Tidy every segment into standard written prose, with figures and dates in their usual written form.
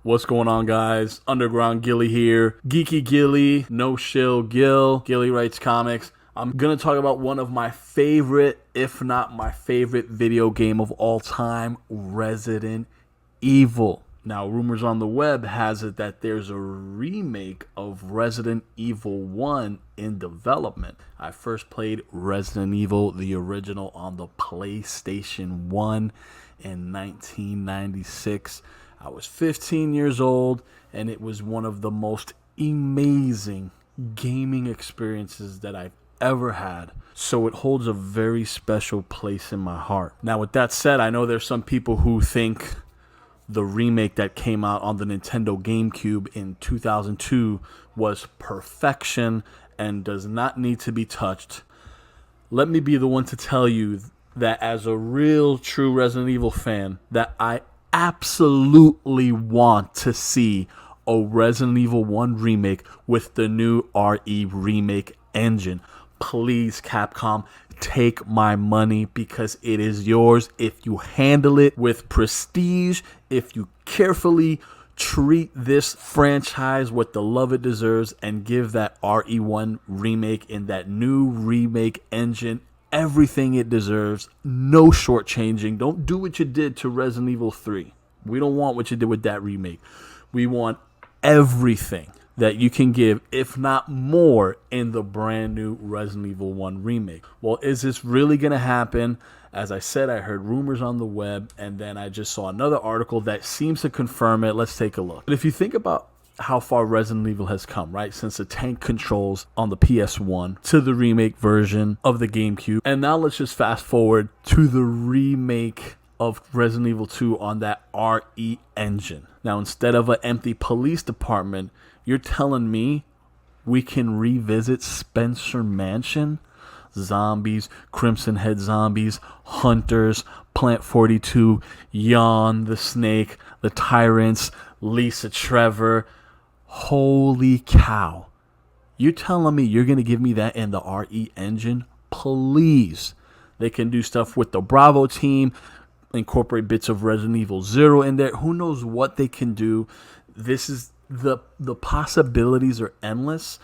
What's going on, guys? Underground Gilly here. Geeky Gilly, no shill Gil. Gilly writes comics. I'm going to talk about one of my favorite, if not my favorite video game of all time, Resident Evil. Now, rumors on the web has it that there's a remake of Resident Evil 1 in development. I first played Resident Evil, the original, on the PlayStation 1 in 1996. I was 15 years old, and it was one of the most amazing gaming experiences that I've ever had. So it holds a very special place in my heart. Now, with that said, I know there's some people who think the remake that came out on the Nintendo GameCube in 2002 was perfection and does not need to be touched. Let me be the one to tell you that as a real true Resident Evil fan, that I absolutely want to see a Resident Evil 1 remake with the new Re-Remake engine. Please, Capcom, take my money because it is yours if you handle it with prestige, if you carefully treat this franchise with the love it deserves and give that RE1 remake in that new remake engine everything it deserves, no shortchanging. Don't do what you did to Resident Evil 3. We don't want what you did with that remake. We want everything that you can give, if not more, in the brand new Resident Evil 1 remake. Well, is this really going to happen? As I said, I heard rumors on the web, and then I just saw another article that seems to confirm it. Let's take a look. But if you think about how far Resident Evil has come, right? Since the tank controls on the PS1 to the remake version of the GameCube. And now let's just fast forward to the remake of Resident Evil 2 on that RE engine. Now, instead of an empty police department, you're telling me we can revisit Spencer Mansion? Zombies, Crimson Head zombies, hunters, Plant 42, Yawn the Snake, the Tyrants, Lisa Trevor. Holy cow. You're telling me you're going to give me that in the RE engine? Please. They can do stuff with the Bravo team, incorporate bits of Resident Evil 0 in there. Who knows what they can do? This is the possibilities are endless.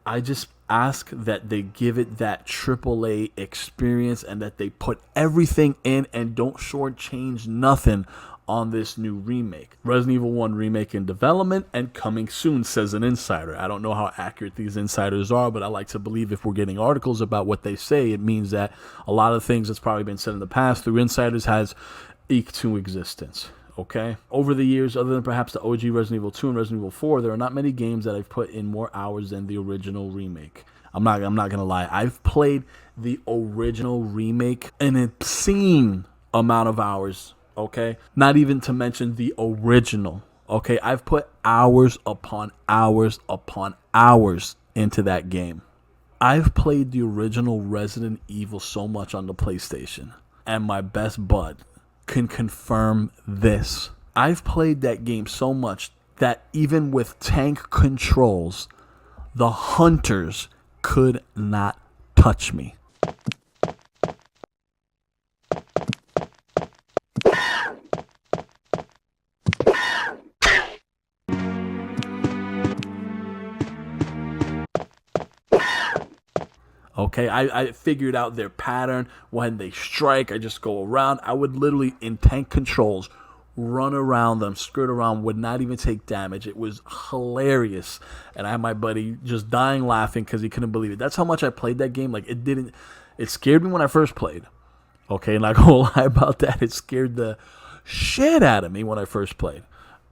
I just ask that they give it that AAA experience and that they put everything in and don't shortchange nothing on this new remake. Resident Evil 1 remake in development and coming soon, says an insider. I don't know how accurate these insiders are, but I like to believe if we're getting articles about what they say, it means that a lot of things that's probably been said in the past through insiders has eked to existence. Okay? Over the years, other than perhaps the OG Resident Evil 2 and Resident Evil 4, there are not many games that I've put in more hours than the original remake. I'm not gonna lie. I've played the original remake an obscene amount of hours. Okay, not even to mention the original. Okay, I've put hours upon hours upon hours into that game. I've played the original Resident Evil so much on the PlayStation, and my best bud can confirm this. I've played that game so much that even with tank controls, the hunters could not touch me. Okay, I figured out their pattern. When they strike, I just go around. I would literally, in tank controls, run around them, skirt around, would not even take damage. It was hilarious. And I had my buddy just dying laughing because he couldn't believe it. That's how much I played that game. Like, it scared me when I first played. Okay, not gonna lie about that. It scared the shit out of me when I first played.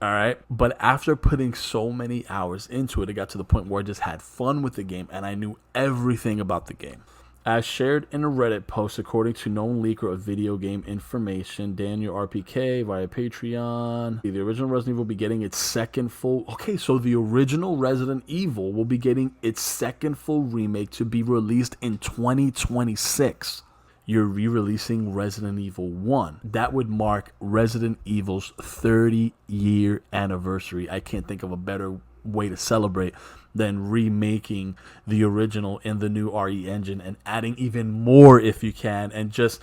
All right, but after putting so many hours into it, it got to the point where I just had fun with the game and I knew everything about the game. As shared in a Reddit post, according to known leaker of video game information, Daniel RPK via Patreon, the original Resident Evil will be getting its second full... Okay, so the original Resident Evil will be getting its second full remake to be released in 2026. You're re-releasing Resident Evil 1. That would mark Resident Evil's 30-year anniversary. I can't think of a better way to celebrate than remaking the original in the new RE engine and adding even more if you can, and just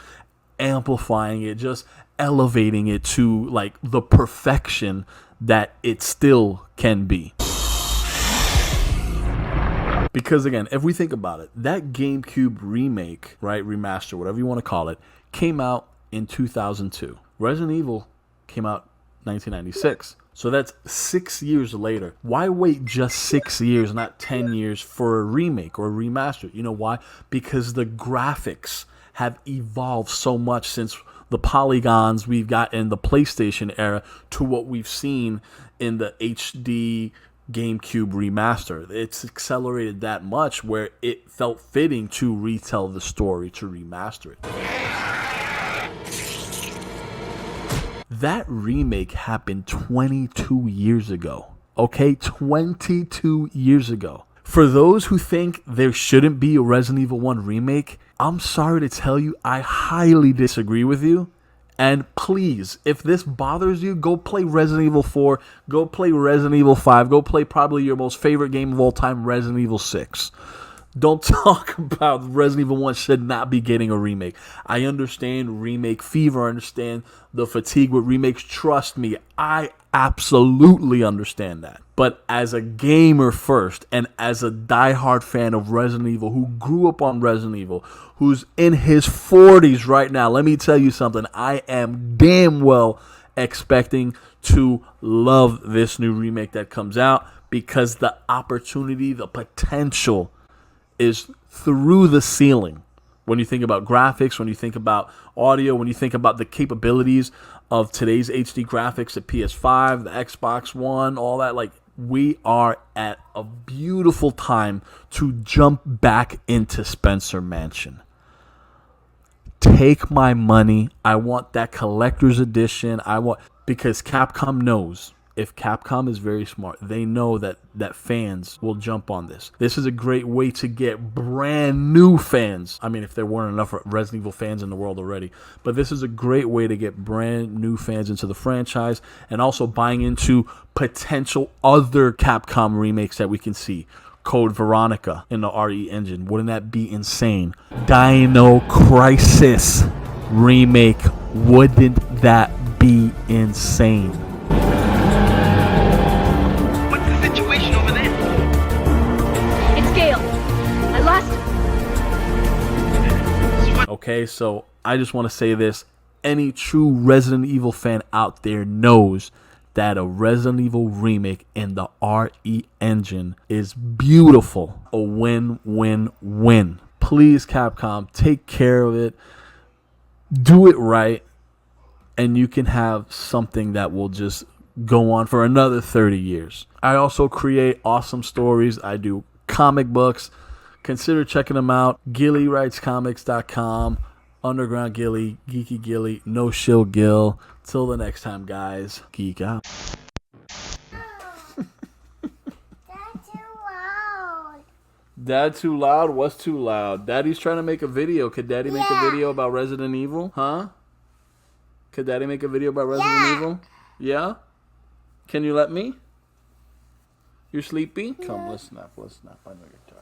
amplifying it, just elevating it to like the perfection that it still can be. Because again, if we think about it, that GameCube remake, right, remaster, whatever you want to call it, came out in 2002. Resident Evil came out 1996. So that's 6 years later. Why wait just 6 years, not 10 years, for a remake or a remaster? You know why? Because the graphics have evolved so much since the polygons we've got in the PlayStation era to what we've seen in the HD GameCube remaster. It's accelerated that much where it felt fitting to retell the story, to remaster it. That remake happened 22 years ago. Okay, 22 years ago. For those who think there shouldn't be a Resident Evil 1 remake, I'm sorry to tell you, I highly disagree with you. And please, if this bothers you, go play Resident Evil 4, go play Resident Evil 5, go play probably your most favorite game of all time, Resident Evil 6. Don't talk about Resident Evil 1 should not be getting a remake. I understand remake fever, I understand the fatigue with remakes. Trust me, I absolutely understand that. But as a gamer first, and as a diehard fan of Resident Evil, who grew up on Resident Evil, who's in his 40s right now, let me tell you something. I am damn well expecting to love this new remake that comes out, because the opportunity, the potential is through the ceiling. When you think about graphics, when you think about audio, when you think about the capabilities of today's HD graphics, the PS5, the Xbox One, all that, like, we are at a beautiful time to jump back into Spencer Mansion. Take my money. I want that collector's edition. Because Capcom knows, if Capcom is very smart, they know that fans will jump on this. This is a great way to get brand new fans. I mean, if there weren't enough Resident Evil fans in the world already. But this is a great way to get brand new fans into the franchise, and also buying into potential other Capcom remakes that we can see. Code Veronica in the RE engine. Wouldn't that be insane? Dino Crisis remake. Wouldn't that be insane? Okay, so I just want to say this. Any true Resident Evil fan out there knows that a Resident Evil remake in the RE engine is beautiful. A win-win-win. Please, Capcom, take care of it. Do it right. And you can have something that will just go on for another 30 years. I also create awesome stories. I do comic books. Consider checking them out. GillyWritesComics.com. Underground Gilly, Geeky Gilly, No Shill Gill. Till the next time, guys. Geek out. That's too loud. Dad too loud? What's too loud? Daddy's trying to make a video. Could Daddy make a video about Resident Evil? Huh? Could Daddy make a video about Resident Evil? Yeah? Can you let me? You're sleepy? Come, let's snap. I know you're tired.